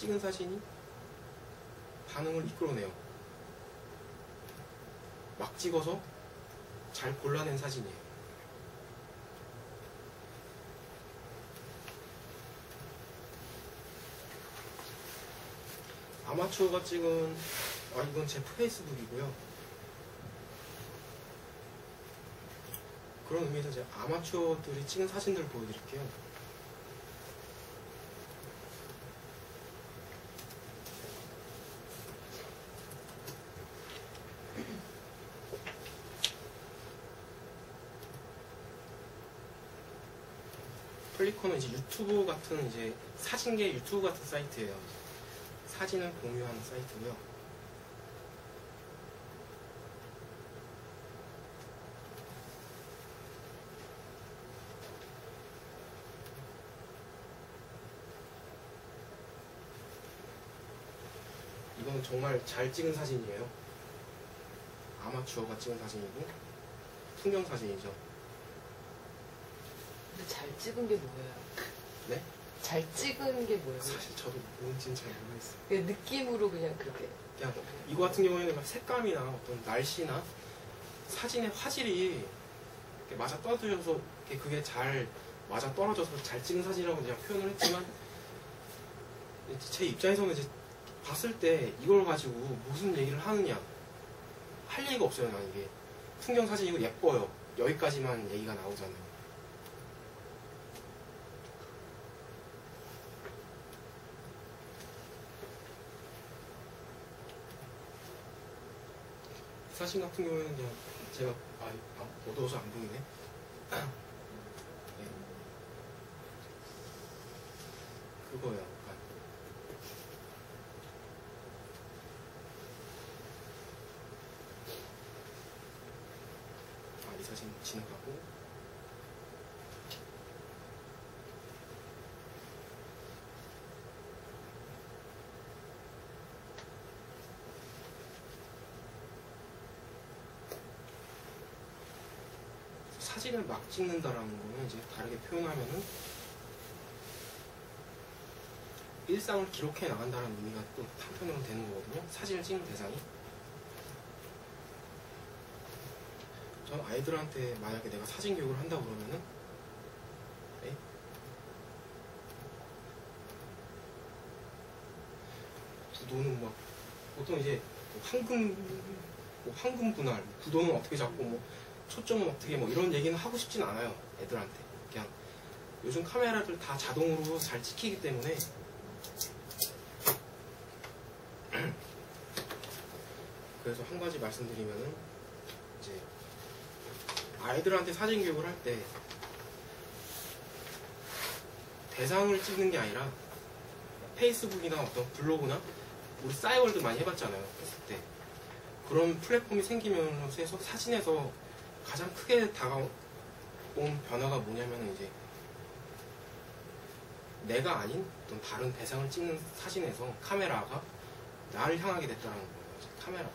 찍은 사진이 반응을 이끌어내요. 막 찍어서 잘 골라낸 사진이에요. 아마추어가 찍은, 이건 제 페이스북이고요. 그런 의미에서 제가 아마추어들이 찍은 사진들을 보여드릴게요. 플리커는 이제 유튜브 같은, 이제 사진계 유튜브 같은 사이트예요. 사진을 공유하는 사이트고요. 이건 정말 잘 찍은 사진이에요. 아마추어가 찍은 사진이고 풍경 사진이죠. 근데 잘 찍은 게 뭐예요? 네? 잘 찍은 게 뭐예요? 사실 저도 뭔지는 잘 모르겠어요. 그냥 느낌으로 그냥 그렇게. 그냥 이거 같은 경우에는 막 색감이나 어떤 날씨나 사진의 화질이 이렇게 맞아 떨어져서 그게 잘 맞아 떨어져서 잘 찍은 사진이라고 그냥 표현을 했지만, 제 입장에서는 이제 봤을 때 이걸 가지고 무슨 얘기를 하느냐 할 얘기가 없어요. 난 이게 풍경 사진이고 예뻐요. 여기까지만 얘기가 나오잖아요. 사진 같은 경우에는 그냥 제가 어두워서 안 보이네. 네. 그거예요. 이 사진 지나가고. 사진을 막 찍는다라는 거는 이제 다르게 표현하면은 일상을 기록해 나간다는 의미가 또 한편으로는 되는 거거든요. 사진을 찍는 대상이. 저는 아이들한테 만약에 내가 사진 교육을 한다 그러면은, 네? 구도는 막 보통 이제 황금 분할, 구도는 어떻게 잡고 뭐 초점은 어떻게 뭐 이런 얘기는 하고 싶진 않아요. 애들한테. 그냥 요즘 카메라들 다 자동으로 잘 찍히기 때문에 그래서 한 가지 말씀드리면은, 이제 아이들한테 사진 교육을 할 때 대상을 찍는 게 아니라 페이스북이나 어떤 블로그나 우리 싸이월드 많이 해봤잖아요. 했을 때 그런 플랫폼이 생기면서 해서 사진에서 가장 크게 다가온 변화가 뭐냐면, 이제 내가 아닌 어떤 다른 대상을 찍는 사진에서 카메라가 나를 향하게 됐다는 거예요. 카메라가.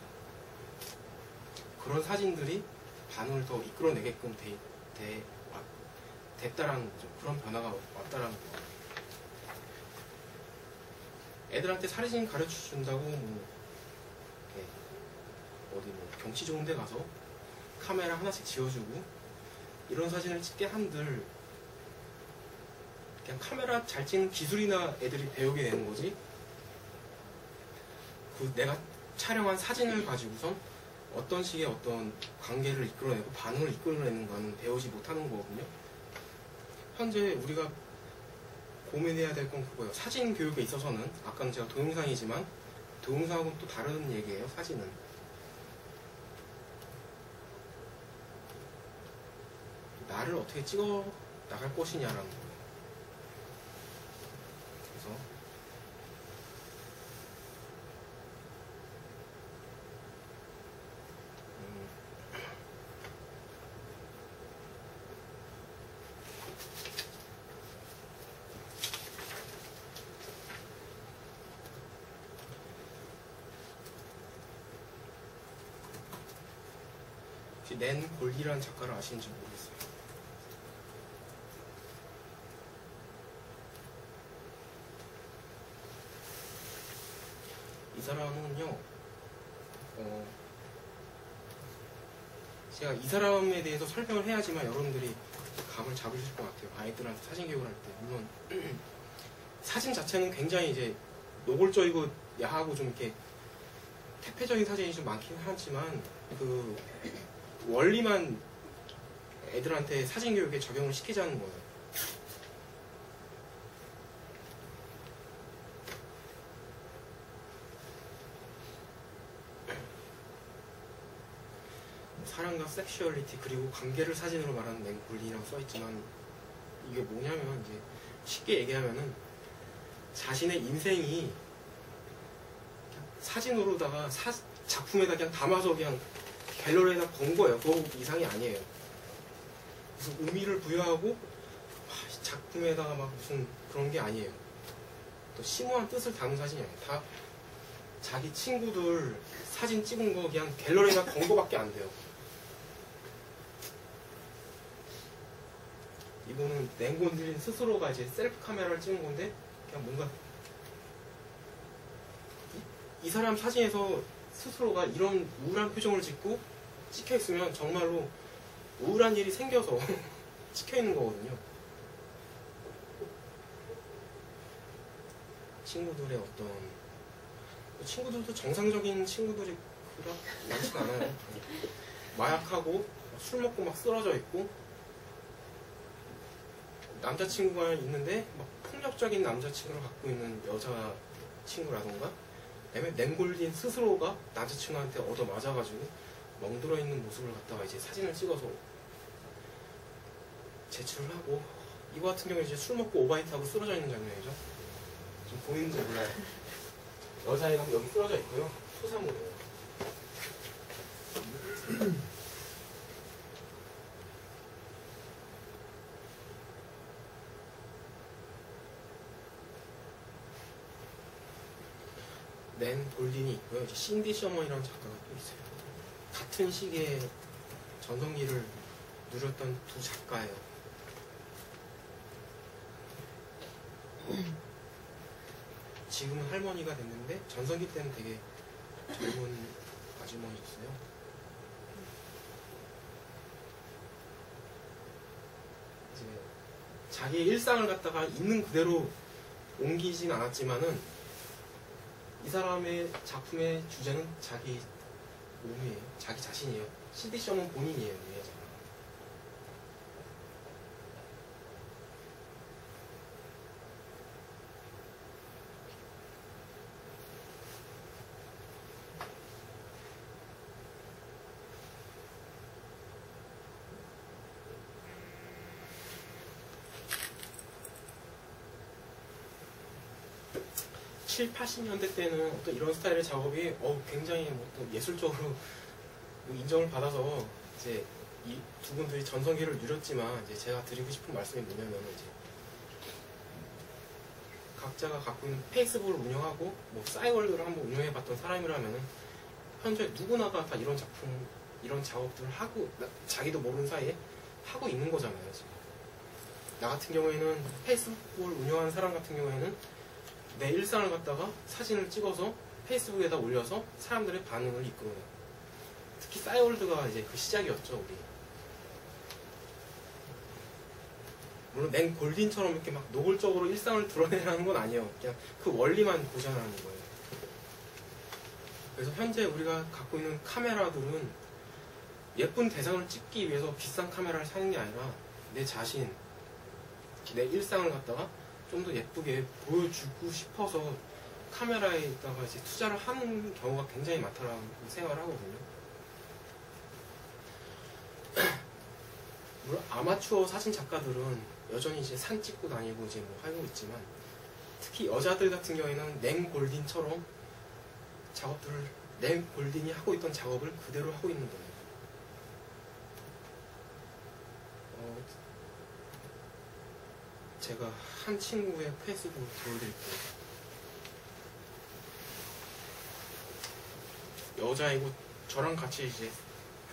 그런 사진들이 반응을 더 이끌어내게끔 됐다라는 거죠. 그런 변화가 왔다라는 거예요. 애들한테 사진 가르쳐 준다고 어디 경치 좋은 데 가서 카메라 하나씩 지어주고 이런 사진을 찍게 한들 그냥 카메라 잘 찍는 기술이나 애들이 배우게 되는 거지, 그 내가 촬영한 사진을 가지고선 어떤 식의 어떤 관계를 이끌어내고 반응을 이끌어내는 건 배우지 못하는 거거든요. 현재 우리가 고민해야 될 건 그거예요. 사진 교육에 있어서는 아까는 제가 동영상이지만 동영상하고는 또 다른 얘기예요. 사진은 나를 어떻게 찍어 나갈 것이냐라는 거예요. 그래서 혹시 낸 골기라는 작가를 아시는지 모르겠어요. 이 사람은요, 제가 이 사람에 대해서 설명을 해야지만 여러분들이 감을 잡으실 것 같아요. 아이들한테 사진 교육을 할 때. 물론, 사진 자체는 굉장히 이제 노골적이고 야하고 좀 이렇게 태폐적인 사진이 좀 많긴 하지만, 그, 원리만 애들한테 사진 교육에 적용을 시키자는 거예요. 사랑과 섹슈얼리티 그리고 관계를 사진으로 말하는 맹골린이라고 써있지만 이게 뭐냐면 이제 쉽게 얘기하면은 자신의 인생이 사진으로다가 작품에다 그냥 담아서 그냥 갤러리에다 건 거예요. 그거 이상이 아니에요. 무슨 의미를 부여하고 작품에다가 막 무슨 그런 게 아니에요. 또 심오한 뜻을 담은 사진이 아니에요. 다 자기 친구들 사진 찍은 거 그냥 갤러리에다 건 거밖에 안 돼요. 이거는 맹골린 스스로가 이제 셀프 카메라를 찍은 건데 그냥 뭔가 이 사람 사진에서 스스로가 이런 우울한 표정을 짓고 찍혀 있으면 정말로 우울한 일이 생겨서 찍혀 있는 거거든요. 친구들의 어떤 친구들도 정상적인 친구들이 그렇 많지가 않아요. 마약하고 술 먹고 막 쓰러져 있고 남자친구가 있는데 막 폭력적인 남자친구를 갖고 있는 여자친구라던가 그다음에 맹골린 스스로가 남자친구한테 얻어 맞아가지고 멍들어 있는 모습을 갖다가 이제 사진을 찍어서 제출을 하고 이거 같은 경우에 이제 술 먹고 오바이트하고 쓰러져 있는 장면이죠. 좀 보이는지 몰라요. 여자애가 여기 쓰러져 있고요. 소상으로요. 낸 골딘이 있고요. 이제 신디 셔먼이라는 작가가 또 있어요. 같은 시기에 전성기를 누렸던 두 작가예요. 지금은 할머니가 됐는데 전성기 때는 되게 젊은 아주머니였어요. 이제 자기의 일상을 갖다가 있는 그대로 옮기진 않았지만은 이 사람의 작품의 주제는 자기 몸이에요. 자기 자신이에요. 신디 셔먼 본인이에요. 이 여자가. (70, 80년대) 때는 어떤 이런 스타일의 작업이 굉장히 또 예술적으로 인정을 받아서 이제 이 두 분들이 전성기를 누렸지만 이제 제가 드리고 싶은 말씀이 뭐냐면 이제 각자가 갖고 있는 페이스북을 운영하고 뭐 싸이월드를 한번 운영해봤던 사람이라면은 현재 누구나가 다 이런 작품, 이런 작업들을 하고 자기도 모르는 사이에 하고 있는 거잖아요. 지금. 나 같은 경우에는 페이스북을 운영하는 사람 같은 경우에는 내 일상을 갖다가 사진을 찍어서 페이스북에다 올려서 사람들의 반응을 이끌어내요. 특히 싸이월드가 이제 그 시작이었죠, 우리. 물론 맹골딘처럼 이렇게 막 노골적으로 일상을 드러내라는 건 아니에요. 그냥 그 원리만 보장하는 거예요. 그래서 현재 우리가 갖고 있는 카메라들은 예쁜 대상을 찍기 위해서 비싼 카메라를 사는 게 아니라 내 자신, 내 일상을 갖다가 좀 더 예쁘게 보여주고 싶어서 카메라에다가 이제 투자를 하는 경우가 굉장히 많다라고 생각을 하거든요. 물론 아마추어 사진 작가들은 여전히 이제 산 찍고 다니고 이제 뭐 하고 있지만 특히 여자들 같은 경우에는 맹골딘처럼 작업들을 맹골딘이 하고 있던 작업을 그대로 하고 있는 거예요. 제가 한 친구의 페이스북을 보여드릴게요. 여자이고 저랑 같이 이제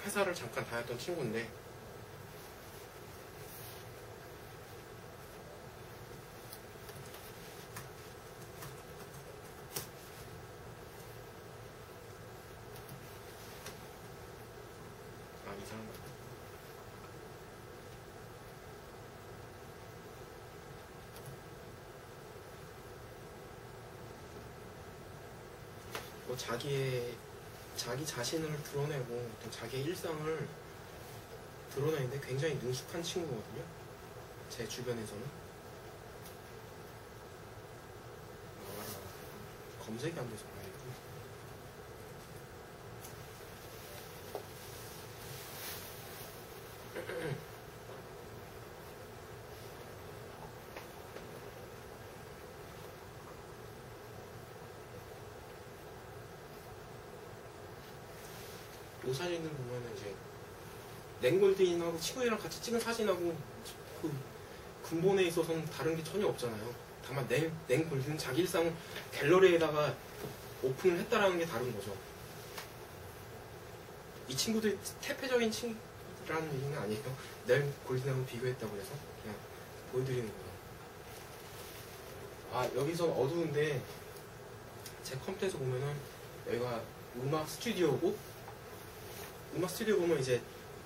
회사를 잠깐 다녔던 친구인데 또 자기 자신을 드러내고 또 자기의 일상을 드러내는데 굉장히 능숙한 친구거든요. 제 주변에서는. 검색이 안 돼서 말이고. 이 사진을 보면은 이제 랭골드인하고 친구들이랑 같이 찍은 사진하고 그 근본에 있어서는 다른 게 전혀 없잖아요. 다만 랭골드는 자기 일상 갤러리에다가 오픈을 했다라는 게 다른 거죠. 이 친구들이 태폐적인 친구라는 얘기는 아니에요. 랭골드하고 비교했다고 해서 그냥 보여드리는 거예요. 아, 여기서 어두운데 제 컴퓨터에서 보면은 여기가 음악 스튜디오고, 음악 스튜디오 보면 이제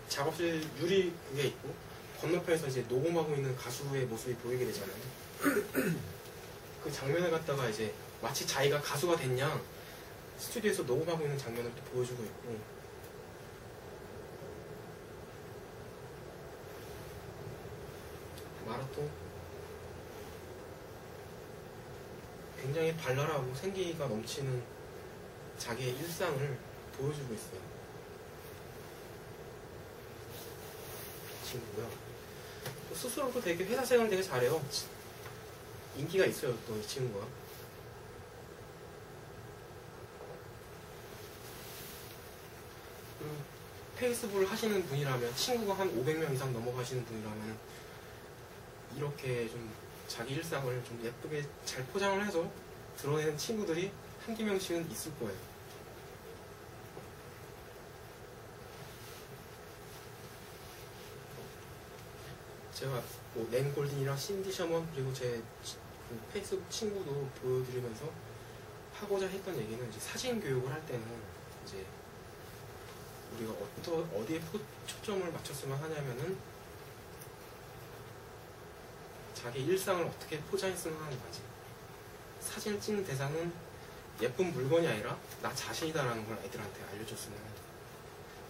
작업실 유리 그게 있고 건너편에서 이제 녹음하고 있는 가수의 모습이 보이게 되잖아요. 그 장면을 갖다가 이제 마치 자기가 가수가 됐냐 스튜디오에서 녹음하고 있는 장면을 또 보여주고 있고, 마라톤 굉장히 발랄하고 생기가 넘치는 자기의 일상을 보여주고 있어요. 친구고요. 스스로도 되게 회사 생활 되게 잘해요. 인기가 있어요, 또 이 친구가. 페이스북을 하시는 분이라면, 친구가 한 500명 이상 넘어가시는 분이라면 이렇게 좀 자기 일상을 좀 예쁘게 잘 포장을 해서 드러내는 친구들이 한두 명씩은 있을 거예요. 제가 뭐 랭골든이랑 신디 셔먼 그리고 제 그 페이스북 친구도 보여드리면서 하고자 했던 얘기는, 이제 사진 교육을 할 때는 이제 우리가 어디에 초점을 맞췄으면 하냐면은 자기 일상을 어떻게 포장했으면 하는 거지. 사진을 찍는 대상은 예쁜 물건이 아니라 나 자신이다라는 걸 애들한테 알려줬으면 해요.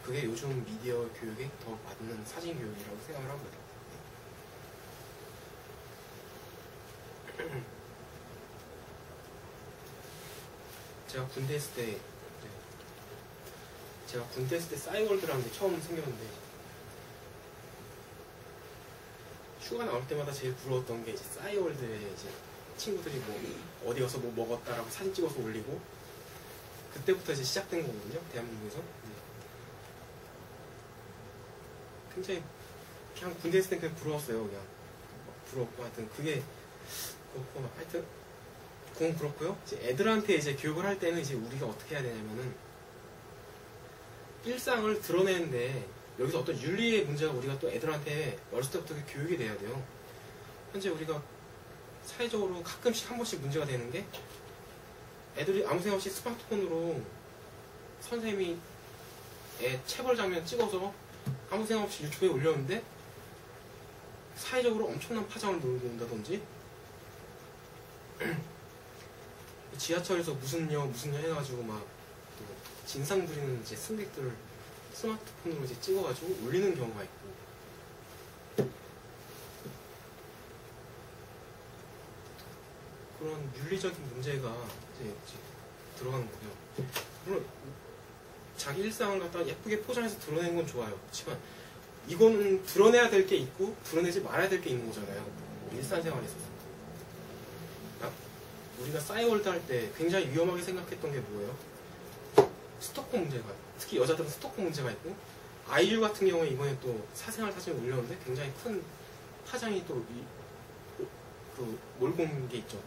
그게 요즘 미디어 교육에 더 맞는 사진 교육이라고 생각을 합니다. 제가 군대 있을 때 싸이월드라는 게 처음 생겼는데, 휴가 나올 때마다 제일 부러웠던 게 이제 싸이월드에 이제 친구들이 뭐 어디 가서 뭐 먹었다라고 사진 찍어서 올리고, 그때부터 이제 시작된 거거든요, 대한민국에서. 굉장히 그냥 군대 있을 때 그냥 부러웠어요. 그냥 부러웠고, 하여튼 그게 그렇고, 하여튼 그건 그렇고요. 이제 애들한테 이제 교육을 할 때는 이제 우리가 어떻게 해야 되냐면은, 일상을 드러내는데 여기서 어떤 윤리의 문제가 우리가 또 애들한테 어렸을 때부터 교육이 돼야 돼요. 현재 우리가 사회적으로 가끔씩 한 번씩 문제가 되는 게, 애들이 아무 생각 없이 스마트폰으로 선생님이 애 체벌 장면 찍어서 아무 생각 없이 유튜브에 올렸는데 사회적으로 엄청난 파장을 놓는다든지, 지하철에서 무슨 여 해가지고 막 진상 부리는 이제 승객들을 스마트폰으로 이제 찍어가지고 올리는 경우가 있고, 그런 윤리적인 문제가 이제 들어가는 거고요. 물론 자기 일상을 갖다 예쁘게 포장해서 드러내는 건 좋아요. 그렇지만 이거는 드러내야 될 게 있고 드러내지 말아야 될 게 있는 거잖아요. 일상생활에 있어서. 우리가 싸이월드 할 때 굉장히 위험하게 생각했던 게 뭐예요? 스토커 문제가, 특히 여자들은 스토커 문제가 있고, 아이유 같은 경우에 이번에 또 사생활 사진을 올렸는데 굉장히 큰 파장이 또 몰고 온 게 있죠.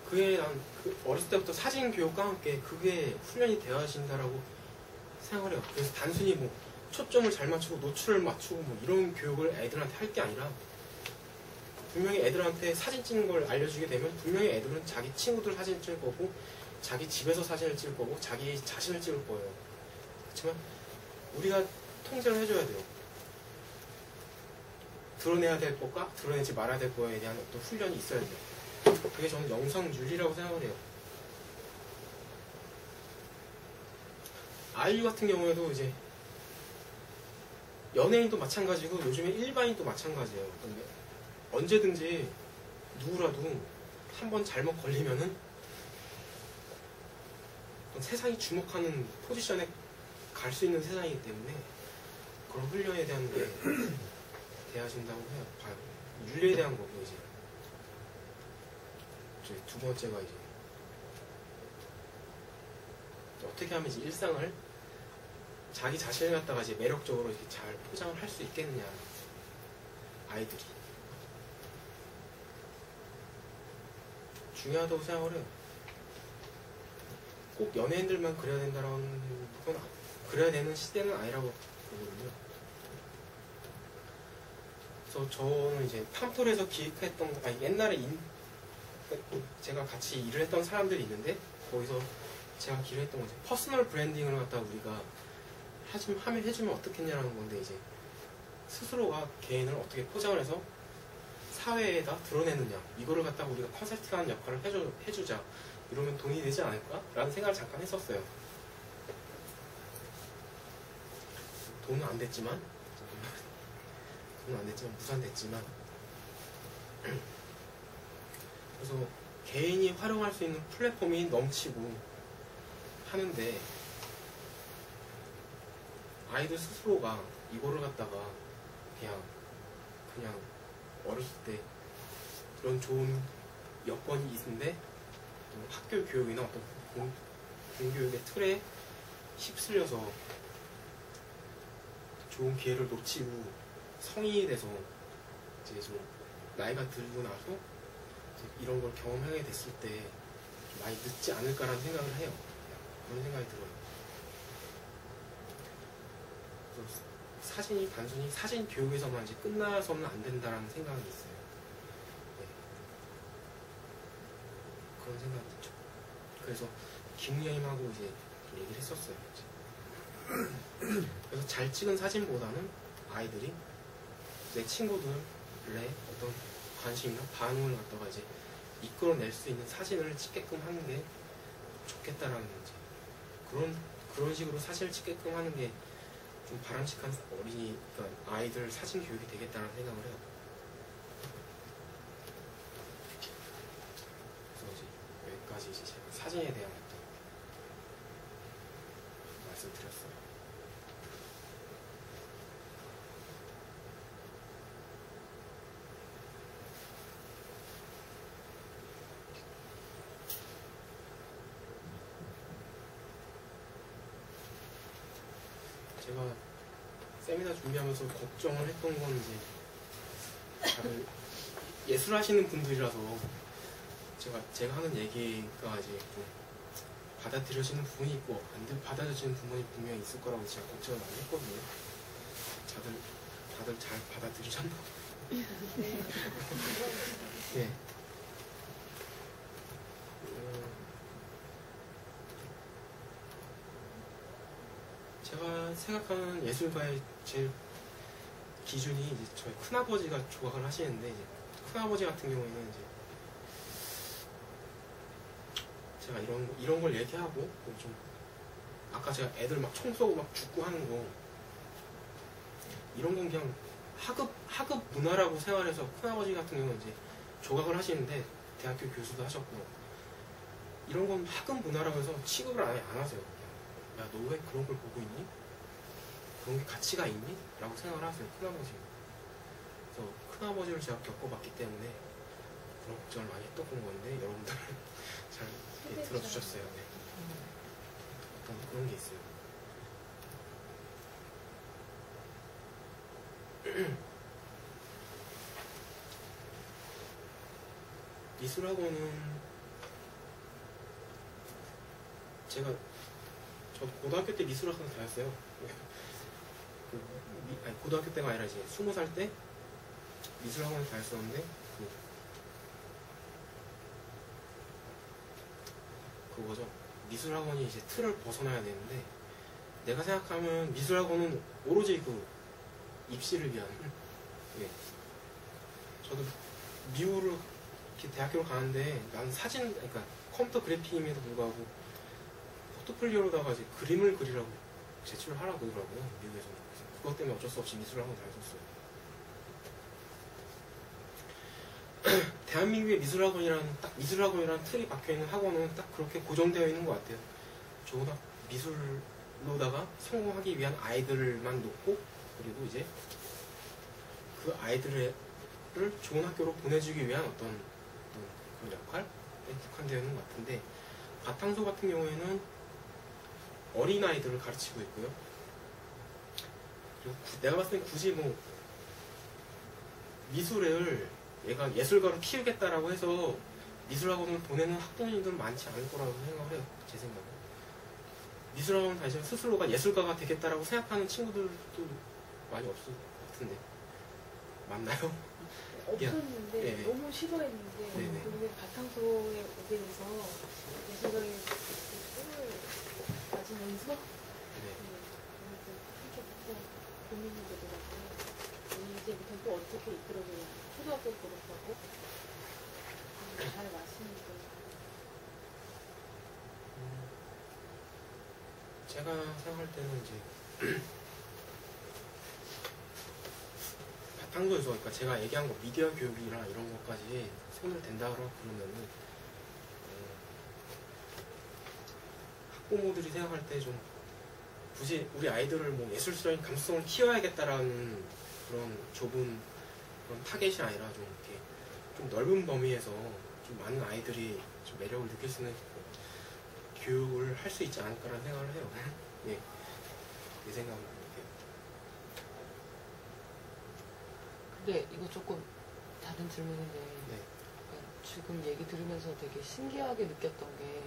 그게 난 어렸을 때부터 사진 교육과 함께 그게 훈련이 되어진다라고 생각을 해요. 그래서 단순히 뭐 초점을 잘 맞추고 노출을 맞추고 뭐 이런 교육을 애들한테 할 게 아니라, 분명히 애들한테 사진 찍는 걸 알려주게 되면 분명히 애들은 자기 친구들 사진을 찍을 거고, 자기 집에서 사진을 찍을 거고, 자기 자신을 찍을 거예요. 그렇지만 우리가 통제를 해줘야 돼요. 드러내야 될 것과 드러내지 말아야 될 거에 대한 어떤 훈련이 있어야 돼요. 그게 저는 영상윤리라고 생각을 해요. 아이유 같은 경우에도 이제 연예인도 마찬가지고 요즘에 일반인도 마찬가지예요. 근데 언제든지 누구라도 한번 잘못 걸리면은 세상이 주목하는 포지션에 갈 수 있는 세상이기 때문에 그런 훈련에 대한 게 돼야진다고 해요. 봐요. 윤리에 대한 거고 이제 두 번째가 이제 어떻게 하면 이제 일상을 자기 자신을 갖다가 이제 매력적으로 이렇게 잘 포장을 할 수 있겠느냐. 아이들이 중요하다고 생각을 해요. 꼭 연예인들만 그래야 된다라는 건 그래야 되는 시대는 아니라고 보거든요. 그래서 저는 이제 팜톨에서 기획했던 옛날에 제가 같이 일을 했던 사람들이 있는데 거기서 제가 기획했던 거죠. 퍼스널 브랜딩을 갖다가 우리가 해주면 어떻겠냐라는 건데 이제 스스로가 개인을 어떻게 포장을 해서 사회에다 드러내느냐 이거를 갖다가 우리가 컨설팅하는 역할을 해주자 이러면 돈이 되지 않을까? 라는 생각을 잠깐 했었어요. 돈은 안 됐지만 무산됐지만 그래서 개인이 활용할 수 있는 플랫폼이 넘치고 하는데 아이들 스스로가 이거를 갖다가 그냥 어렸을 때 그런 좋은 여건이 있는데 학교 교육이나 어떤 공교육의 틀에 휩쓸려서 좋은 기회를 놓치고 성인이 돼서 이제 좀 나이가 들고 나서 이런 걸 경험하게 됐을 때 좀 많이 늦지 않을까라는 생각을 해요. 그런 생각이 들어요. 그래서 사진이 단순히 사진 교육에서만 이제 끝나서는 안 된다라는 생각이 있어요. 네. 그런 생각이 있죠. 그래서 김우영님하고 이제 얘기를 했었어요. 그래서 잘 찍은 사진보다는 아이들이 내 친구들의 어떤 관심이나 반응을 갖다가 이제 이끌어낼 수 있는 사진을 찍게끔 하는 게 좋겠다라는 거지. 그런 식으로 사진을 찍게끔 하는 게 좀 바람직한 그러니까 아이들 사진 교육이 되겠다는 생각을 해요. 그래서 이제 여기까지 이제 제가 사진에 대한 어떤 말씀드렸어요. 제가 세미나 준비하면서 걱정을 했던 건 이제 다들 예술하시는 분들이라서 제가 하는 얘기가 이제 좀 받아들여지는 부분이 있고 안 받아들여지는 부분이 분명히 있을 거라고 제가 걱정을 많이 했거든요. 다들 잘 받아들이셨나? 네. 제가 생각하는 예술가의 제일 기준이 이제 저희 큰아버지가 조각을 하시는데 이제 큰아버지 같은 경우에는 이제 제가 이런 걸 얘기하고 좀 아까 제가 애들 막 총 쏘고 막 죽고 하는 거 이런 건 그냥 하급 문화라고 생각해서 큰아버지 같은 경우는 이제 조각을 하시는데 대학교 교수도 하셨고 이런 건 하급 문화라고 해서 취급을 아예 안 하세요. 야, 너 왜 그런 걸 보고 있니? 그런 게 가치가 있니? 라고 생각을 하세요, 큰아버지. 그래서 큰아버지를 제가 겪어봤기 때문에 그런 걱정을 많이 했던 건데 여러분들 잘 들어주셨어요. 네. 어떤 그런 게 있어요. 미술학원은 저 고등학교 때 미술학원 다녔어요. 고등학교 때가 아니라 이제 20살 때 미술학원 다녔었는데 그거죠. 미술학원이 이제 틀을 벗어나야 되는데 내가 생각하면 미술학원은 오로지 그 입시를 위한 저도 미술을 이렇게 대학교를 가는데 나는 사진, 그러니까 컴퓨터 그래픽임에도 불구하고 포트폴리오로다가 이제 그림을 그리라고 제출을 하라고 그러더라고요, 미국에서는. 그래서 그것 때문에 어쩔 수 없이 미술학원 다녔었어요. 대한민국의 미술학원이라는 틀이 박혀있는 학원은 딱 그렇게 고정되어 있는 것 같아요. 좋은 미술로다가 성공하기 위한 아이들만 놓고, 그리고 이제 그 아이들을 좋은 학교로 보내주기 위한 어떤 그런 역할에 국한되어 있는 것 같은데, 바탕소 같은 경우에는 어린아이들을 가르치고 있고요. 그리고 내가 봤을 때 굳이 뭐 미술을 얘가 예술가로 키우겠다라고 해서 미술학원을 보내는 학부모님들은 많지 않을 거라고 생각을 해요. 제 생각은. 미술학원 다니시면 스스로가 예술가가 되겠다라고 생각하는 친구들도 많이 없을 것 같은데. 맞나요? 없었는데 네. 너무 싫어했는데 네네. 그런데 바탕소에 오게 돼서 예술가의 꿈을 가지면서 네. 크게 고민이 되더라고요. 이제부터 또 어떻게 이끌어줘야 초등학교 졸업하고 잘 마시니까 제가 생각할 때는 이제 바탕소에서, 그러니까 제가 얘기한 거 미디어 교육이나 이런 것까지 손을 댄다 그러면은 학부모들이 생각할 때 좀 굳이 우리 아이들을 뭐 예술적인 감수성을 키워야겠다라는 그런 좁은 그런 타겟이 아니라 좀 이렇게 좀 넓은 범위에서 좀 많은 아이들이 좀 매력을 느낄 수 있는 교육을 할 수 있지 않을까라는 생각을 해요. 예, 내 생각은 그렇게. 근데 이거 조금 다른 질문인데 네. 그러니까 지금 얘기 들으면서 되게 신기하게 느꼈던 게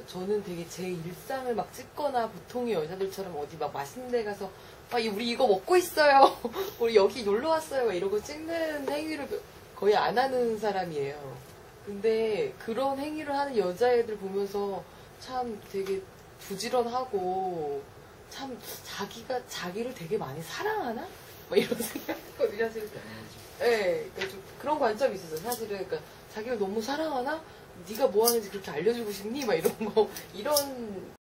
저는 되게 제 일상을 막 찍거나 보통의 여자들처럼 어디 막 맛있는 데 가서 우리 이거 먹고 있어요. 우리 여기 놀러 왔어요. 막 이러고 찍는 행위를 거의 안 하는 사람이에요. 근데 그런 행위를 하는 여자애들 보면서 참 되게 부지런하고 참 자기를 되게 많이 사랑하나? 막 이런 생각했거든요. 사실. 네, 그러니까 좀 그런 관점이 있었어요. 사실은 그러니까 자기를 너무 사랑하나? 네가 뭐 하는지 그렇게 알려주고 싶니? 막 이런